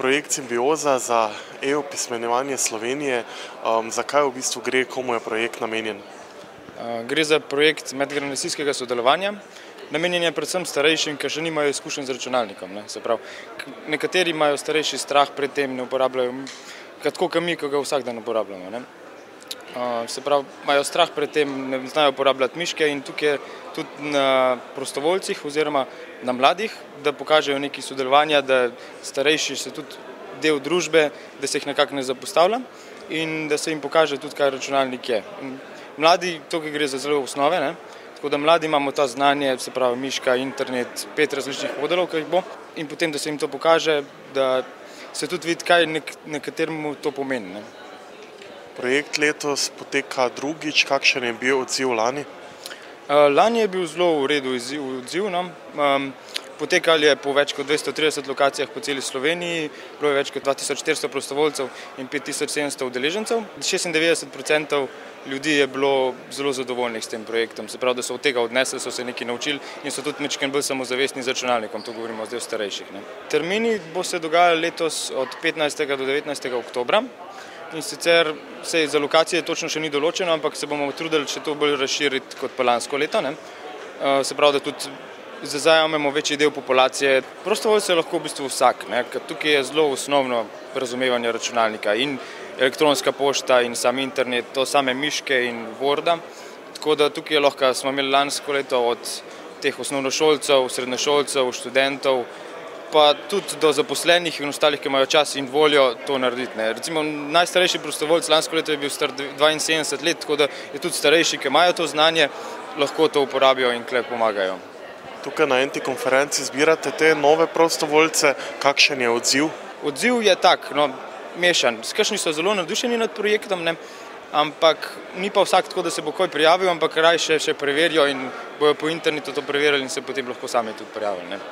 projekt Simbioza za e-opismenjevanje Slovenije. Zakaj v bistvu gre, komu je projekt namenjen? Gre za projekt medgeneracijskega sodelovanja. Namenjen je predvsem starejšim, ki še nimajo izkušenj z računalnikom. Se pravi, nekateri imajo starejši strah pred tem, ne uporabljajo, tako kot mi, ko ga vsak dan uporabljamo. Se pravi, imajo strah pred tem, ne znajo uporabljati miške in tukaj tudi na prostovoljcih oziroma na mladih, da pokažejo nekaj sodelovanja, da starejši so tudi del družbe, da se jih nekako ne zapostavlja in da se jim pokaže tudi, kaj računalnik je. Mladi, tukaj gre za zelo osnove, tako da mladi imamo ta znanje, se pravi miška, internet, 5 različnih modelov, kaj jih bo, in potem, da se jim to pokaže, da se tudi vidi, kaj nekateremu to pomeni. Projekt letos poteka drugič, kakšen je bil odziv lani? Lani je bil zelo v redu odziv. Potekal je po več kot 230 lokacijah po celi Sloveniji, bilo je več kot 2400 prostovoljcev in 5700 udeležencev. 96% ljudi je bilo zelo zadovoljnih s tem projektom, se pravi, da so od tega odnesli, so se nekaj naučili in so tudi malo bolj samozavestni z računalnikom, to govorimo zdaj o starejših. Termini bo se dogajali letos od 15. do 19. oktobra. In sicer se za lokacije točno še ni določeno, ampak se bomo trudili še to bolj razširiti kot pa lansko leto. Se pravi, da tudi zajamemo večji del populacije. Prostovoljce je lahko v bistvu vsak, ker tukaj je zelo osnovno razumevanje računalnika in elektronska pošta in sam internet, to same miške in Worda. Tako da tukaj lahko smo imeli lansko leto od teh osnovnošolcev, srednješolcev, študentov, pa tudi do zaposlenih in ostalih, ki imajo čas in voljo to narediti. Recimo najstarejši prostovoljc lansko leto je bil star 72 let, tako da je tudi starejši, ki imajo to znanje, lahko to uporabijo in tukaj pomagajo. Tukaj na enti konferenci zbirate te nove prostovoljce, kakšen je odziv? Odziv je tak, mešan. Kakšni so zelo navdušeni nad projektom, ampak ni pa vsak tako, da se bo kaj prijavil, ampak raje še preverijo in bojo po internetu to preverili in se potem lahko sami tudi prijavili.